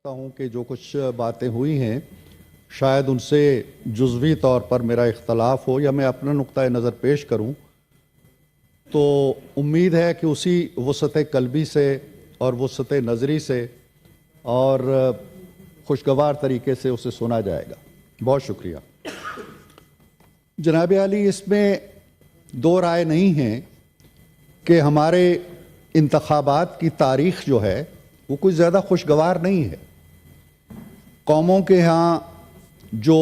کرتا ہوں کہ جو کچھ باتیں ہوئی ہیں شاید ان سے جزوی طور پر میرا اختلاف ہو یا میں اپنا نقطہ نظر پیش کروں تو امید ہے کہ اسی وسعت قلبی سے اور وسعت نظری سے اور خوشگوار طریقے سے اسے سنا جائے گا۔ بہت شکریہ۔ جناب عالی، اس میں دو رائے نہیں ہیں کہ ہمارے انتخابات کی تاریخ جو ہے وہ کوئی زیادہ خوشگوار نہیں ہے۔ قوموں کے ہاں جو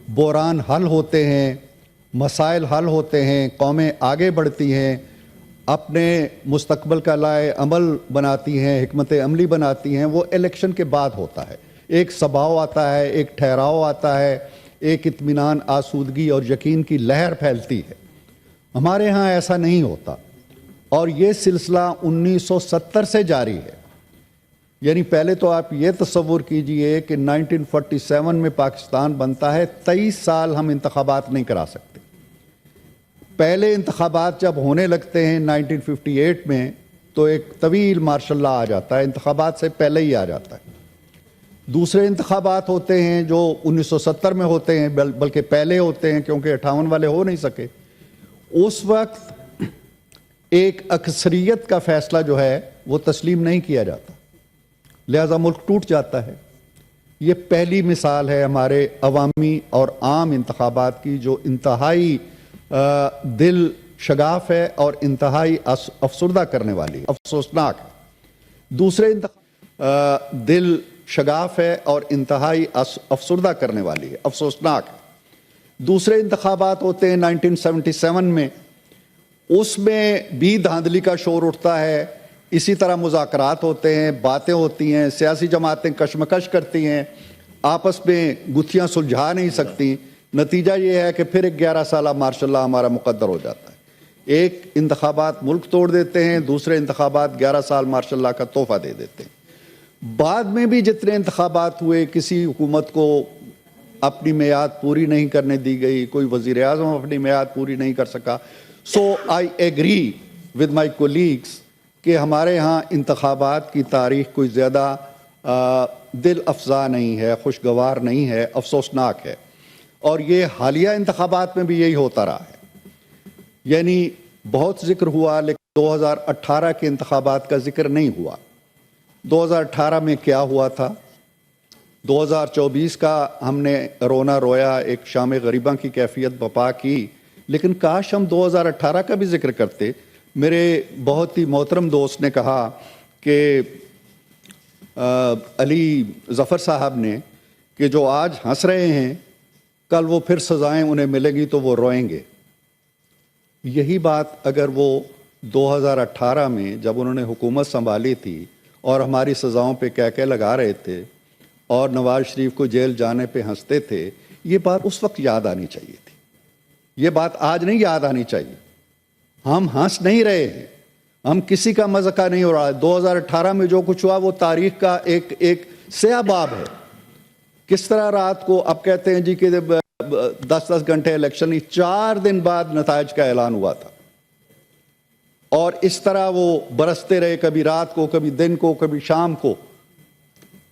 بحران حل ہوتے ہیں، مسائل حل ہوتے ہیں، قومیں آگے بڑھتی ہیں، اپنے مستقبل کا لائحہ عمل بناتی ہیں، حکمت عملی بناتی ہیں، وہ الیکشن کے بعد ہوتا ہے۔ ایک سباؤ آتا ہے، ایک ٹھہراؤ آتا ہے، ایک اطمینان، آسودگی اور یقین کی لہر پھیلتی ہے۔ ہمارے ہاں ایسا نہیں ہوتا، اور یہ سلسلہ 1970 سے جاری ہے۔ یعنی پہلے تو آپ یہ تصور کیجئے کہ 1947 میں پاکستان بنتا ہے، 23 سال ہم انتخابات نہیں کرا سکتے۔ پہلے انتخابات جب ہونے لگتے ہیں 1958 میں تو ایک طویل مارشل لا آ جاتا ہے، انتخابات سے پہلے ہی آ جاتا ہے۔ دوسرے انتخابات ہوتے ہیں جو 1970 میں ہوتے ہیں، بلکہ پہلے ہوتے ہیں کیونکہ 58 والے ہو نہیں سکے۔ اس وقت ایک اکثریت کا فیصلہ جو ہے وہ تسلیم نہیں کیا جاتا، لہذا ملک ٹوٹ جاتا ہے۔ یہ پہلی مثال ہے ہمارے عوامی اور عام انتخابات کی جو انتہائی دل شگاف ہے اور انتہائی افسردہ کرنے والی، افسوسناک ہے۔ دوسرے دل شگاف ہے اور انتہائی افسردہ کرنے والی ہے، افسوسناک ہے۔ دوسرے انتخابات ہوتے ہیں 1977 میں، اس میں بھی دھاندلی کا شور اٹھتا ہے، اسی طرح مذاکرات ہوتے ہیں، باتیں ہوتی ہیں، سیاسی جماعتیں کشمکش کرتی ہیں، آپس میں گتھیاں سلجھا نہیں سکتی۔ نتیجہ یہ ہے کہ پھر ایک 11 سالہ مارشل لا ہمارا مقدر ہو جاتا ہے۔ ایک انتخابات ملک توڑ دیتے ہیں، دوسرے انتخابات 11 سال مارشل لا کا تحفہ دے دیتے ہیں۔ بعد میں بھی جتنے انتخابات ہوئے، کسی حکومت کو اپنی میعاد پوری نہیں کرنے دی گئی، کوئی وزیر اعظم اپنی میعاد پوری نہیں کر سکا۔ So I agree with my colleagues کہ ہمارے ہاں انتخابات کی تاریخ کوئی زیادہ دل افزا نہیں ہے، خوشگوار نہیں ہے، افسوسناک ہے۔ اور یہ حالیہ انتخابات میں بھی یہی ہوتا رہا ہے۔ یعنی بہت ذکر ہوا لیکن 2018 کے انتخابات کا ذکر نہیں ہوا۔ 2018 میں کیا ہوا تھا؟ 2024 کا ہم نے رونا رویا، ایک شام غریباں کی کیفیت برپا کی، لیکن کاش ہم 2018 کا بھی ذکر کرتے۔ میرے بہت ہی محترم دوست نے کہا کہ علی ظفر صاحب نے کہ جو آج ہنس رہے ہیں کل وہ پھر سزائیں انہیں ملیں گی تو وہ روئیں گے۔ یہی بات اگر وہ 2018 میں جب انہوں نے حکومت سنبھالی تھی اور ہماری سزاؤں پہ کہہ لگا رہے تھے اور نواز شریف کو جیل جانے پہ ہنستے تھے، یہ بات اس وقت یاد آنی چاہیے تھی۔ یہ بات آج نہیں یاد آنی چاہیے۔ ہم ہنس نہیں رہے ہیں، ہم کسی کا مذاق نہیں ہو رہا ہے۔ 2018 میں جو کچھ ہوا وہ تاریخ کا ایک سیاہ باب ہے۔ کس طرح رات کو اب کہتے ہیں جی کہ 10 گھنٹے الیکشن، 4 دن بعد نتائج کا اعلان ہوا تھا، اور اس طرح وہ برستے رہے، کبھی رات کو، کبھی دن کو، کبھی شام کو۔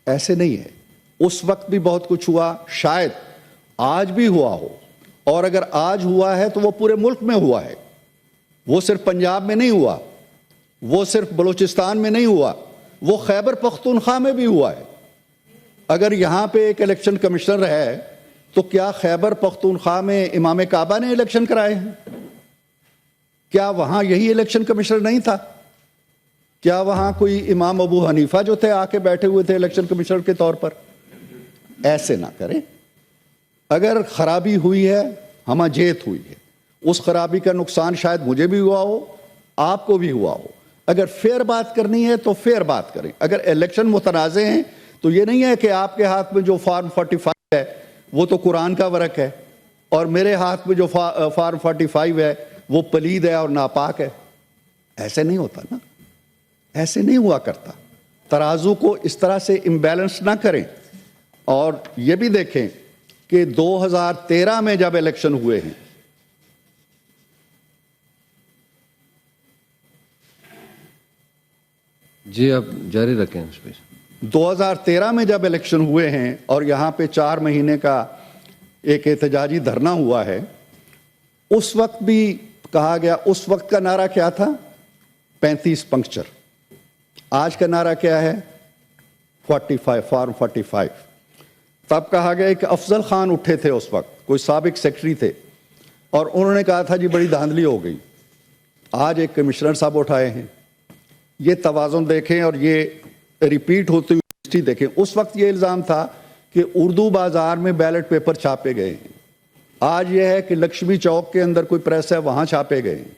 ایسے نہیں ہے، اس وقت بھی بہت کچھ ہوا، شاید آج بھی ہوا ہو، اور اگر آج ہوا ہے تو وہ پورے ملک میں ہوا ہے۔ وہ صرف پنجاب میں نہیں ہوا، وہ صرف بلوچستان میں نہیں ہوا، وہ خیبر پختونخوا میں بھی ہوا ہے۔ اگر یہاں پہ ایک الیکشن کمشنر ہے تو کیا خیبر پختونخوا میں امام کعبہ نے الیکشن کرائے ہیں؟ کیا وہاں یہی الیکشن کمشنر نہیں تھا؟ کیا وہاں کوئی امام ابو حنیفہ جو تھے آ کے بیٹھے ہوئے تھے الیکشن کمشنر کے طور پر؟ ایسے نہ کریں۔ اگر خرابی ہوئی ہے، ہمہ جیت ہوئی ہے، اس خرابی کا نقصان شاید مجھے بھی ہوا ہو، آپ کو بھی ہوا ہو۔ اگر فیئر بات کرنی ہے تو فیئر بات کریں۔ اگر الیکشن متنازع ہیں تو یہ نہیں ہے کہ آپ کے ہاتھ میں جو فارم 45 ہے وہ تو قرآن کا ورق ہے، اور میرے ہاتھ میں جو فارم 45 ہے وہ پلید ہے اور ناپاک ہے۔ ایسے نہیں ہوتا نا، ایسے نہیں ہوا کرتا۔ ترازو کو اس طرح سے امبیلنس نہ کریں۔ اور یہ بھی دیکھیں کہ 2013 میں جب الیکشن ہوئے ہیں، جی آپ جاری رکھیں اس پہ۔ 2013 میں جب الیکشن ہوئے ہیں اور یہاں پہ 4 مہینے کا ایک احتجاجی دھرنا ہوا ہے، اس وقت بھی کہا گیا، اس وقت کا نعرہ کیا تھا؟ 35 پنکچر۔ آج کا نعرہ کیا ہے؟ 45 فارم 45۔ تب کہا گیا کہ افضل خان اٹھے تھے اس وقت، کوئی سابق سیکرٹری تھے، اور انہوں نے کہا تھا جی بڑی دھاندلی ہو گئی۔ آج ایک کمشنر صاحب اٹھائے ہیں۔ یہ توازن دیکھیں اور یہ ریپیٹ ہوتی ہوئی ہسٹری دیکھیں۔ اس وقت یہ الزام تھا کہ اردو بازار میں بیلٹ پیپر چھاپے گئے ہیں، آج یہ ہے کہ لکشمی چوک کے اندر کوئی پریس ہے وہاں چھاپے گئے ہیں۔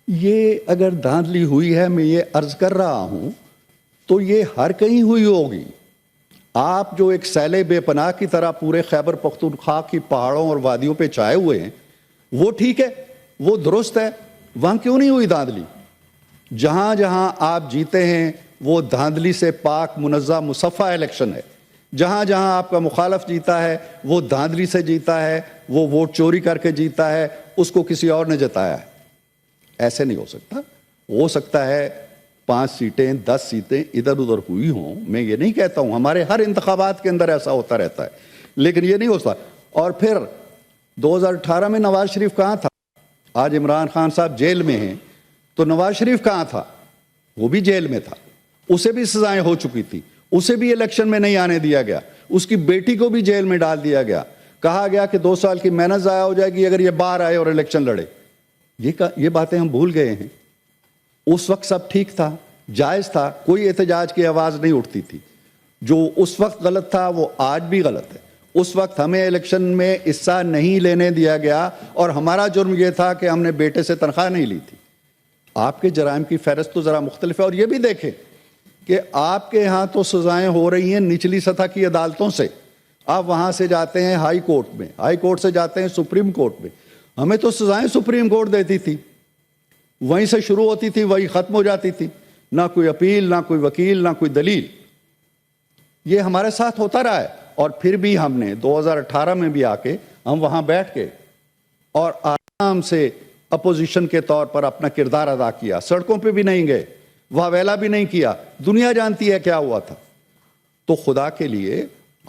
یہ اگر دھاندلی ہوئی ہے، میں یہ عرض کر رہا ہوں، تو یہ ہر کہیں ہوئی ہوگی۔ آپ جو ایک سیلے بے پناہ کی طرح پورے خیبر پختونخوا کی پہاڑوں اور وادیوں پہ چھائے ہوئے ہیں، وہ ٹھیک ہے، وہ درست ہے، وہاں کیوں نہیں ہوئی دھاندلی؟ جہاں جہاں آپ جیتے ہیں وہ دھاندلی سے پاک منزہ مصفہ الیکشن ہے۔ جہاں جہاں آپ کا مخالف جیتا ہے وہ دھاندلی سے جیتا ہے، وہ ووٹ چوری کر کے جیتا ہے، اس کو کسی اور نے جتایا ہے۔ ایسے نہیں ہو سکتا۔ ہو سکتا ہے 5 سیٹیں 10 سیٹیں ادھر ادھر ہوئی ہوں، میں یہ نہیں کہتا ہوں، ہمارے ہر انتخابات کے اندر ایسا ہوتا رہتا ہے، لیکن یہ نہیں ہوتا۔ اور پھر 2018 میں نواز شریف کہاں تھا؟ آج عمران خان صاحب جیل میں ہیں، تو نواز شریف کہاں تھا؟ وہ بھی جیل میں تھا، اسے بھی سزائیں ہو چکی تھی، اسے بھی الیکشن میں نہیں آنے دیا گیا، اس کی بیٹی کو بھی جیل میں ڈال دیا گیا، کہا گیا کہ 2 سال کی محنت ضائع ہو جائے گی اگر یہ باہر آئے اور الیکشن لڑے۔ یہ باتیں ہم بھول گئے ہیں۔ اس وقت سب ٹھیک تھا، جائز تھا، کوئی احتجاج کی آواز نہیں اٹھتی تھی۔ جو اس وقت غلط تھا وہ آج بھی غلط ہے۔ اس وقت ہمیں الیکشن میں حصہ نہیں لینے دیا گیا، اور ہمارا جرم یہ تھا کہ ہم نے بیٹے سے تنخواہ نہیں لی تھی۔ آپ کے جرائم کی فہرست تو ذرا مختلف ہے۔ اور یہ بھی دیکھیں کہ آپ کے ہاں تو سزائیں ہو رہی ہیں نچلی سطح کی عدالتوں سے، آپ وہاں سے جاتے ہیں ہائی کورٹ میں، ہائی کورٹ سے جاتے ہیں سپریم کورٹ میں۔ ہمیں تو سزائیں سپریم کورٹ دیتی تھی، وہیں سے شروع ہوتی تھی، وہیں ختم ہو جاتی تھی، نہ کوئی اپیل، نہ کوئی وکیل، نہ کوئی دلیل۔ یہ ہمارے ساتھ ہوتا رہا ہے، اور پھر بھی ہم نے 2018 میں بھی آ کے ہم وہاں بیٹھ کے اور آرام سے اپوزیشن کے طور پر اپنا کردار ادا کیا، سڑکوں پہ بھی نہیں گئے، واویلا بھی نہیں کیا، دنیا جانتی ہے کیا ہوا تھا۔ تو خدا کے لیے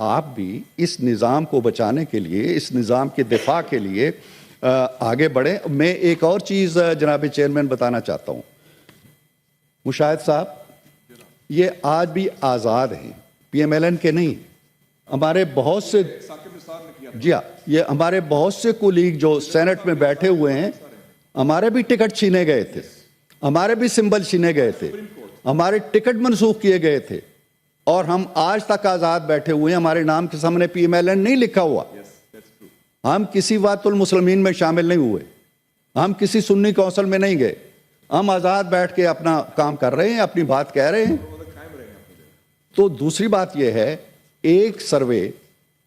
آپ بھی اس نظام کو بچانے کے لیے، اس نظام کے دفاع کے لیے آگے بڑھیں۔ میں ایک اور چیز جناب چیئرمین بتانا چاہتا ہوں، مشاہد صاحب یہ آج بھی آزاد ہیں، پی ایم ایل این کے نہیں۔ ہمارے بہت سے جی ہاں، یہ ہمارے بہت سے کولیگ جو سینٹ میں بیٹھے ہوئے ہیں، ہمارے بھی ٹکٹ چھینے گئے تھے، ہمارے بھی سمبل چھینے گئے تھے، ہمارے ٹکٹ منسوخ کیے گئے تھے، اور ہم آج تک آزاد بیٹھے ہوئے ہیں۔ ہمارے نام کے سامنے پی ایم ایل این نہیں لکھا ہوا، ہم کسی وات المسلمین میں شامل نہیں ہوئے، ہم کسی سنی کونسل میں نہیں گئے، ہم آزاد بیٹھ کے اپنا کام کر رہے ہیں، اپنی بات کہہ رہے ہیں۔ تو دوسری بات یہ ہے، ایک سروے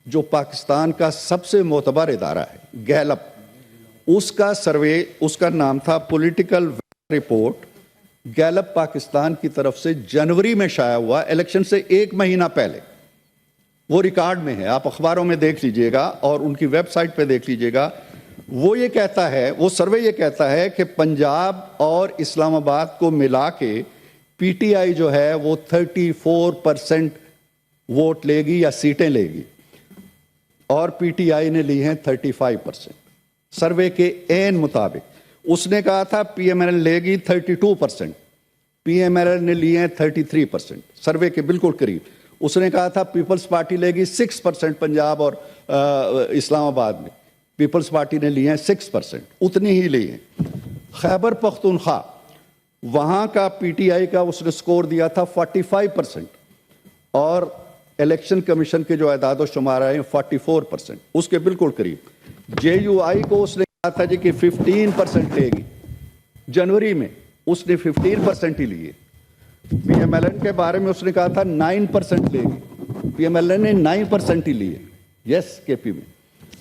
جو پاکستان کا سب سے معتبر ادارہ ہے، گیلپ، اس کا سروے، اس کا نام تھا پولیٹیکل رپورٹ، گیلپ پاکستان کی طرف سے جنوری میں شائع ہوا، الیکشن سے 1 مہینہ پہلے۔ وہ ریکارڈ میں ہے، آپ اخباروں میں دیکھ لیجئے گا اور ان کی ویب سائٹ پہ دیکھ لیجئے گا۔ وہ یہ کہتا ہے، وہ سروے یہ کہتا ہے کہ پنجاب اور اسلام آباد کو ملا کے پی ٹی آئی جو ہے وہ 34% ووٹ لے گی یا سیٹیں لے گی، اور پی ٹی آئی نے لی ہیں 35%۔ سروے کے عین مطابق اس نے کہا تھا پی ایم ایل این لے گی 32%، پی ایم ایل این نے لی ہیں 33%، سروے کے بالکل قریب۔ اس نے کہا تھا پیپلز پارٹی لے گی 6% پنجاب اور اسلام آباد میں، پیپلز پارٹی نے لی ہیں 6%، اتنی ہی لی ہیں۔ خیبر پختونخوا، وہاں کا پی ٹی آئی کا اس نے سکور دیا تھا 45%، اور الیکشن کمیشن کے جو اعداد و شمار آئے ہیں 44%، اس کے بالکل قریب۔ جے یو آئی کو اس نے کہا تھا جی کہ 15% لے گی، جنوری میں اس نے 15% ہی لیے۔ پی ایم ایل این کے بارے میں اس نے کہا تھا 9% لے گی، پی ایم ایل این نے 9% ہی لیے، یس کے پی میں۔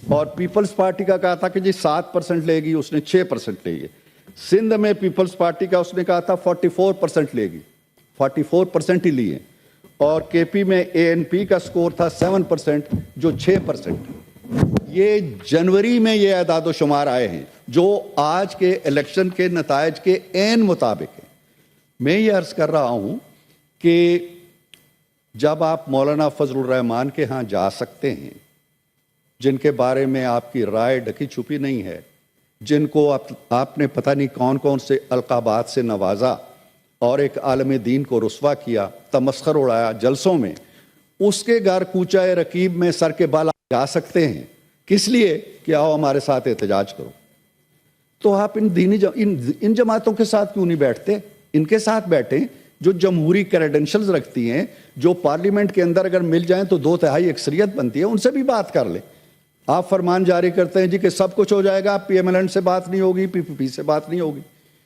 اور پیپلز پارٹی کا کہا تھا کہ جی 7% لے گی، اس نے 6% لے گی۔ سندھ میں پیپلز پارٹی کا اس نے کہا تھا 44% لے گی، 44% ہی لیے۔ اور کے پی میں اے این پی کا سکور تھا 7%، جو 6%۔ یہ جنوری میں یہ اعداد و شمار آئے ہیں جو آج کے الیکشن کے نتائج کے عین مطابق ہیں۔ میں یہ عرض کر رہا ہوں کہ جب آپ مولانا فضل الرحمان کے ہاں جا سکتے ہیں، جن کے بارے میں آپ کی رائے ڈھکی چھپی نہیں ہے، جن کو آپ نے پتہ نہیں کون کون سے القابات سے نوازا اور ایک عالم دین کو رسوا کیا، تمسخر اڑایا جلسوں میں، اس کے گھر کوچہ رقیب میں سر کے بال جا سکتے ہیں، کس لیے کہ آؤ ہمارے ساتھ احتجاج کرو؟ تو آپ ان جماعتوں کے ساتھ کیوں نہیں بیٹھتے؟ ان کے ساتھ بیٹھیں جو جمہوری کریڈنشلز رکھتی ہیں، جو پارلیمنٹ کے اندر اگر مل جائیں تو 2/3 اکثریت بنتی ہے، ان سے بھی بات کر لیں۔ آپ فرمان جاری کرتے ہیں جی کہ سب کچھ ہو جائے گا، پی ایم ایل این سے بات نہیں ہوگی، پی پی پی سے بات نہیں ہوگی۔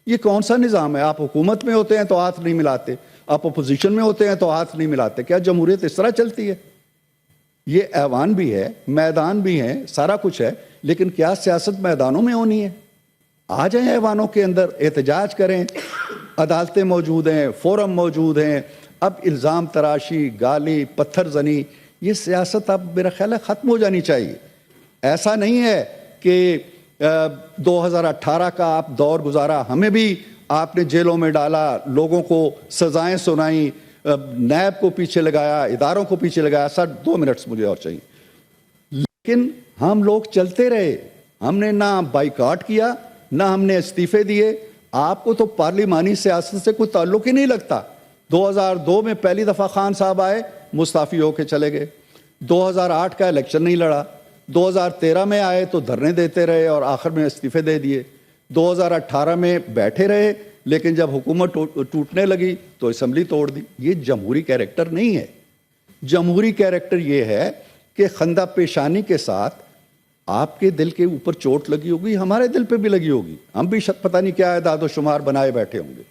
یہ کون سا نظام ہے؟ آپ حکومت میں ہوتے ہیں تو ہاتھ نہیں ملاتے، آپ اپوزیشن میں ہوتے ہیں تو ہاتھ نہیں ملاتے۔ کیا جمہوریت اس طرح چلتی ہے؟ یہ ایوان بھی ہے، میدان بھی ہے، سارا کچھ ہے، لیکن کیا سیاست میدانوں میں ہونی ہے؟ آ جائیں ایوانوں کے اندر، احتجاج کریں، عدالتیں موجود ہیں، فورم موجود ہیں۔ اب الزام تراشی، گالی، پتھر زنی، یہ سیاست اب میرا خیال ہے ختم ہو جانی چاہیے۔ ایسا نہیں ہے کہ 2018 کا آپ دور گزارا، ہمیں بھی آپ نے جیلوں میں ڈالا، لوگوں کو سزائیں سنائیں، نیب کو پیچھے لگایا، اداروں کو پیچھے لگایا۔ سر 2 منٹس مجھے اور چاہیے۔ لیکن ہم لوگ چلتے رہے، ہم نے نہ بائیکاٹ کیا، نہ ہم نے استعفے دیے۔ آپ کو تو پارلیمانی سیاست سے کوئی تعلق ہی نہیں لگتا۔ 2002 میں پہلی دفعہ خان صاحب آئے، مستعفی ہو کے چلے گئے۔ 2008 کا الیکشن نہیں لڑا۔ 2013 میں آئے تو دھرنے دیتے رہے اور آخر میں استعفے دے دیے۔ 2018 میں بیٹھے رہے، لیکن جب حکومت ٹوٹنے لگی تو اسمبلی توڑ دی۔ یہ جمہوری کیریکٹر نہیں ہے۔ جمہوری کیریکٹر یہ ہے کہ خندہ پیشانی کے ساتھ آپ کے دل کے اوپر چوٹ لگی ہوگی، ہمارے دل پہ بھی لگی ہوگی، ہم بھی پتہ نہیں کیا اعداد و شمار بنائے بیٹھے ہوں گے،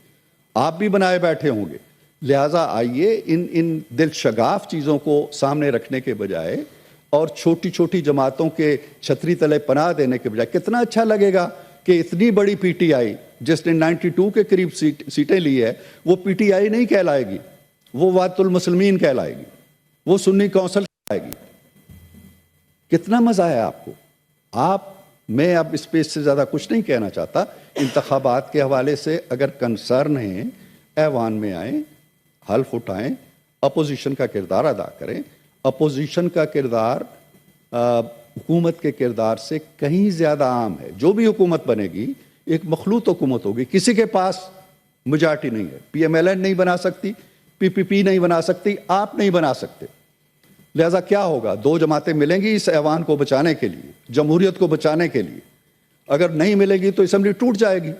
آپ بھی بنائے بیٹھے ہوں گے۔ لہٰذا آئیے ان دل شگاف چیزوں کو سامنے رکھنے کے بجائے اور چھوٹی چھوٹی جماعتوں کے چھتری تلے پناہ دینے کے بجائے، کتنا اچھا لگے گا کہ اتنی بڑی پی ٹی آئی جس نے 92 کے قریب سیٹیں لی ہے، وہ پی ٹی آئی نہیں کہلائے گی، وہ وحدت المسلمین کہلائے گی، وہ سنی کونسل کہلائے گی۔ کتنا مزہ ہے آپ کو؟ میں اب اس پہ اس سے زیادہ کچھ نہیں کہنا چاہتا۔ انتخابات کے حوالے سے اگر کنسرن ہیں، ایوان میں آئیں، حلف اٹھائیں، اپوزیشن کا کردار ادا کریں۔ اپوزیشن کا کردار حکومت کے کردار سے کہیں زیادہ عام ہے۔ جو بھی حکومت بنے گی ایک مخلوط حکومت ہوگی، کسی کے پاس میجارٹی نہیں ہے۔ پی ایم ایل این نہیں بنا سکتی، پی پی پی نہیں بنا سکتی، آپ نہیں بنا سکتے۔ لہذا کیا ہوگا؟ 2 جماعتیں ملیں گی اس ایوان کو بچانے کے لیے، جمہوریت کو بچانے کے لیے۔ اگر نہیں ملے گی تو اسمبلی ٹوٹ جائے گی،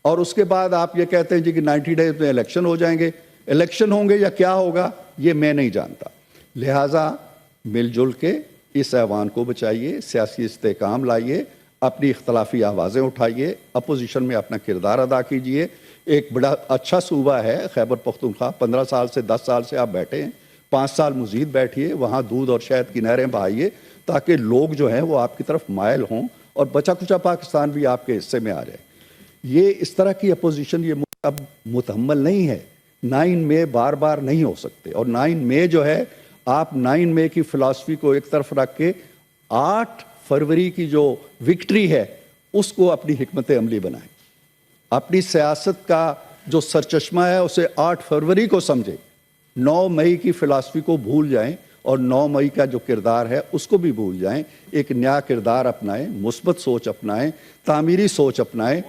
اور اس کے بعد آپ یہ کہتے ہیں جی کہ 90 ڈیز میں الیکشن ہو جائیں گے۔ الیکشن ہوں گے یا کیا ہوگا یہ میں نہیں جانتا۔ لہٰذا مل جل کے اس ایوان کو بچائیے، سیاسی استحکام لائیے، اپنی اختلافی آوازیں اٹھائیے، اپوزیشن میں اپنا کردار ادا کیجیے۔ ایک بڑا اچھا صوبہ ہے خیبر پختونخوا، 15 سال سے 10 سال سے آپ بیٹھے ہیں، 5 سال مزید بیٹھیے، وہاں دودھ اور شہد کی نہریں بہائیے تاکہ لوگ جو ہیں وہ آپ کی طرف مائل ہوں اور بچا کچا پاکستان بھی آپ کے حصے میں آ جائے۔ یہ اس طرح کی اپوزیشن یہ اب متحمل نہیں ہے۔ 9 مئی بار بار نہیں ہو سکتے، اور 9 مئی جو ہے، آپ 9 مئی کی فلسفی کو ایک طرف رکھ کے 8 فروری کی جو وکٹری ہے اس کو اپنی حکمت عملی بنائیں۔ اپنی سیاست کا جو سرچشمہ ہے اسے 8 فروری کو سمجھیں، 9 مئی کی فلسفی کو بھول جائیں اور 9 مئی کا جو کردار ہے اس کو بھی بھول جائیں۔ ایک نیا کردار اپنائیں، مثبت سوچ اپنائیں، تعمیری سوچ اپنائیں،